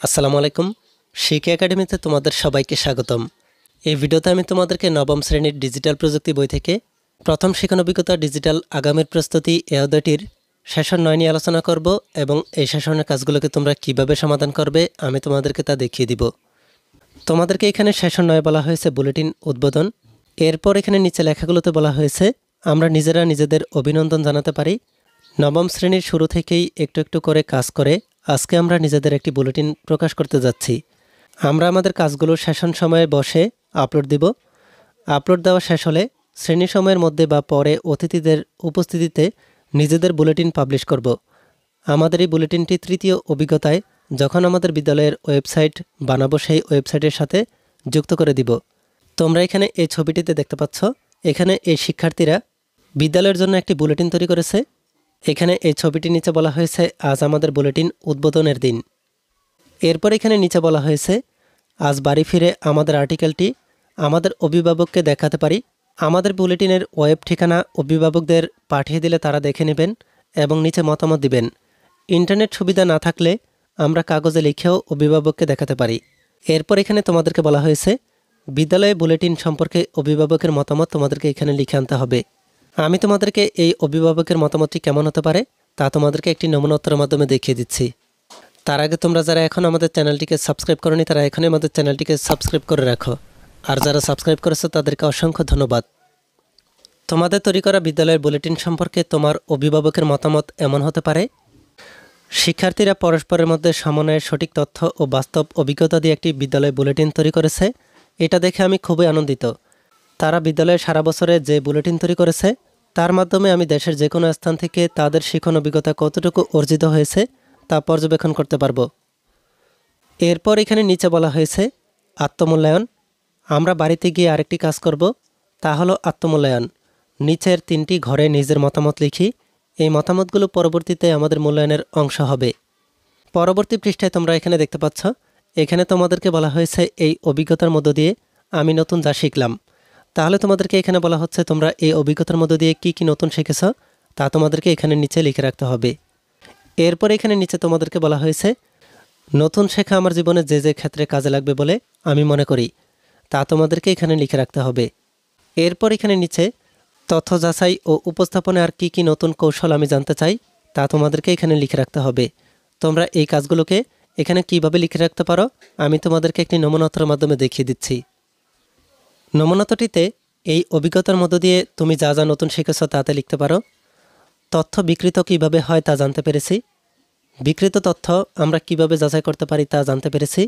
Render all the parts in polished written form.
আসসালামু আলাইকুম। শিক্ষা একাডেমিতে তোমাদের সবাইকে স্বাগতম। এই ভিডিওতে আমি তোমাদেরকে নবম শ্রেণীর ডিজিটাল প্রযুক্তি বই থেকে প্রথম শিক্ষণ অভিজ্ঞতা ডিজিটাল আগামীর প্রস্তুতি এই অধ্যায়টির সেশন 9 নিয়ে আলোচনা করব এবং এই সেশনের কাজগুলোকে তোমরা কিভাবে সমাধান করবে আমি তোমাদেরকে তা দেখিয়ে দিব। তোমাদেরকে এখানে সেশন 9 বলা হয়েছে বুলেটিন উদ্বোধন। এরপর এখানে নিচে লেখাগুলোতে বলা হয়েছে আমরা নিজেরা নিজেদের অভিনন্দন জানাতে পারি। নবম শ্রেণীর শুরু থেকেই একটু একটু করে কাজ করে আজকে আমরা নিজেদের একটি বুলেটিন প্রকাশ করতে যাচ্ছি। আমরা আমাদের কাজগুলো সেশন সময়ে বসে আপলোড দিব। আপলোড দেওয়া শেষ হলে শ্রেণী সময়ের মধ্যে বা পরে অতিথিদের উপস্থিতিতে নিজেদের বুলেটিন পাবলিশ করব। আমাদের এই বুলেটিনটি তৃতীয় অভিজ্ঞতায় যখন আমাদের বিদ্যালয়ের ওয়েবসাইট বানাবো সেই ওয়েবসাইটের সাথে যুক্ত করে দিব। তোমরা এখানে এই ছবিটিতে দেখতে পাচ্ছ, এখানে এই শিক্ষার্থীরা বিদ্যালয়ের জন্য একটি বুলেটিন তৈরি করেছে। এখানে এই ছবিটির নিচে বলা হয়েছে আজ আমাদের বুলেটিন উদ্বোধনের দিন। এরপর এখানে নিচে বলা হয়েছে আজ বাড়ি ফিরে আমাদের আর্টিকেলটি আমাদের অভিভাবককে দেখাতে পারি। আমাদের বুলেটিনের ওয়েব ঠিকানা অভিভাবকদের পাঠিয়ে দিলে তারা দেখে নেবেন এবং নিচে মতামত দিবেন। ইন্টারনেট সুবিধা না থাকলে আমরা কাগজে লিখেও অভিভাবককে দেখাতে পারি। এরপর এখানে তোমাদেরকে বলা হয়েছে বিদ্যালয়ে বুলেটিন সম্পর্কে অভিভাবকের মতামত তোমাদেরকে এখানে লিখে আনতে হবে। আমি তোমাদেরকে এই অভিভাবকের মতামতটি কেমন হতে পারে তা তোমাদেরকে একটি নমুনা উত্তরের মাধ্যমে দেখিয়ে দিচ্ছি। তার আগে তোমরা যারা এখন আমাদের চ্যানেলটিকে সাবস্ক্রাইব করোনি তারা এখনই আমাদের চ্যানেলটিকে সাবস্ক্রাইব করে রাখো, আর যারা সাবস্ক্রাইব করেছো তাদেরকে অসংখ্য ধন্যবাদ। তোমাদের তৈরি করা বিদ্যালয়ের বুলেটিন সম্পর্কে তোমার অভিভাবকের মতামত এমন হতে পারে শিক্ষার্থীরা পরস্পরের মধ্যে সমন্বয়ের সঠিক তথ্য ও বাস্তব অভিজ্ঞতা দিয়ে একটি বিদ্যালয় বুলেটিন তৈরি করেছে। এটা দেখে আমি খুবই আনন্দিত। তারা বিদ্যালয়ে সারা বছরে যে বুলেটিন তৈরি করেছে তার মাধ্যমে আমি দেশের যে কোনো স্থান থেকে তাদের শিক্ষণ অভিজ্ঞতা কতটুকু অর্জিত হয়েছে তা পর্যবেক্ষণ করতে পারব। এরপর এখানে নিচে বলা হয়েছে আত্মমূল্যায়ন। আমরা বাড়িতে গিয়ে আরেকটি কাজ করব, তা হলো আত্মমূল্যায়ন। নিচের 3টি ঘরে নিজের মতামত লিখি। এই মতামতগুলো পরবর্তীতে আমাদের মূল্যায়নের অংশ হবে। পরবর্তী পৃষ্ঠায় তোমরা এখানে দেখতে পাচ্ছ, এখানে তোমাদেরকে বলা হয়েছে এই অভিজ্ঞতার মধ্য দিয়ে আমি নতুন যা শিখলাম। তাহলে তোমাদেরকে এখানে বলা হচ্ছে তোমরা এই অভিজ্ঞতার মধ্য দিয়ে কি কি নতুন শিখেছ তা তোমাদেরকে এখানে নিচে লিখে রাখতে হবে। এরপর এখানে নিচে তোমাদেরকে বলা হয়েছে নতুন শেখা আমার জীবনে যে যে ক্ষেত্রে কাজে লাগবে বলে আমি মনে করি তা তোমাদেরকে এখানে লিখে রাখতে হবে। এরপর এখানে নিচে তথ্য যাচাই ও উপস্থাপনে আর কি কি নতুন কৌশল আমি জানতে চাই তা তোমাদেরকে এখানে লিখে রাখতে হবে। তোমরা এই কাজগুলোকে এখানে কিভাবে লিখে রাখতে পারো আমি তোমাদেরকে একটি নমুনার মাধ্যমে দেখিয়ে দিচ্ছি। নমুনাটিতে এই অভিজ্ঞতার মধ্য দিয়ে তুমি যা যা নতুন শিখেছ তাতে লিখতে পারো। তথ্য বিকৃত কিভাবে হয় তা জানতে পেরেছি। বিকৃত তথ্য আমরা কিভাবে যাচাই করতে পারি তা জানতে পেরেছি।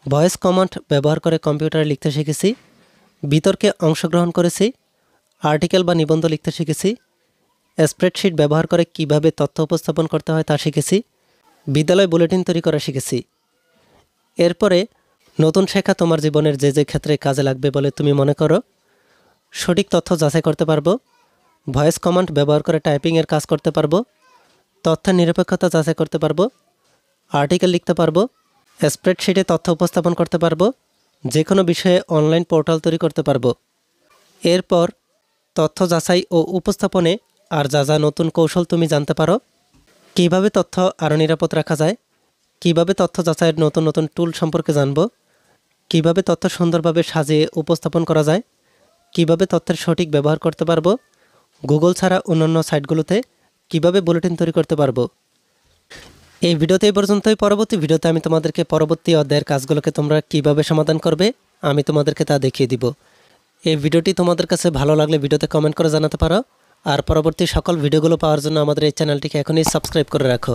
ভয়েস কমান্ড ব্যবহার করে কম্পিউটারে লিখতে শিখেছি। বিতর্কে অংশগ্রহণ করেছি। আর্টিকেল বা নিবন্ধ লিখতে শিখেছি। স্প্রেডশিট ব্যবহার করে কিভাবে তথ্য উপস্থাপন করতে হয় তা শিখেছি। বিদ্যালয় বুলেটিন তৈরি করা শিখেছি। এরপরে নতুন শেখা তোমার জীবনের যে যে ক্ষেত্রে কাজে লাগবে বলে তুমি মনে করো। সঠিক তথ্য যাচাই করতে পারবো। ভয়েস কমান্ড ব্যবহার করে টাইপিংয়ের কাজ করতে পারবো। তথ্যের নিরপেক্ষতা যাচাই করতে পারবো। আর্টিকেল লিখতে পারবো। স্প্রেডশিটে তথ্য উপস্থাপন করতে পারবো। যে কোনো বিষয়ে অনলাইন পোর্টাল তৈরি করতে পারবো। এরপর তথ্য যাচাই ও উপস্থাপনে আর যা যা নতুন কৌশল তুমি জানতে পারো। কিভাবে তথ্য আরও নিরাপদ রাখা যায়। কিভাবে তথ্য যাচাইয়ের নতুন নতুন টুল সম্পর্কে জানবো। কিভাবে তথ্য সুন্দরভাবে সাজিয়ে উপস্থাপন করা যায়। কিভাবে তথ্যের সঠিক ব্যবহার করতে পারবো। গুগল ছাড়া অন্যান্য সাইটগুলোতে কিভাবে বুলেটিন তৈরি করতে পারবো। এই ভিডিওতে এই পর্যন্তই। পরবর্তী ভিডিওতে আমি তোমাদেরকে পরবর্তী অধ্যায়ের কাজগুলোকে তোমরা কিভাবে সমাধান করবে আমি তোমাদেরকে তা দেখিয়ে দিব। এই ভিডিওটি তোমাদের কাছে ভালো লাগলে ভিডিওতে কমেন্ট করে জানাতে পারো। আর পরবর্তী সকল ভিডিওগুলো পাওয়ার জন্য আমাদের এই চ্যানেলটিকে এখনই সাবস্ক্রাইব করে রাখো।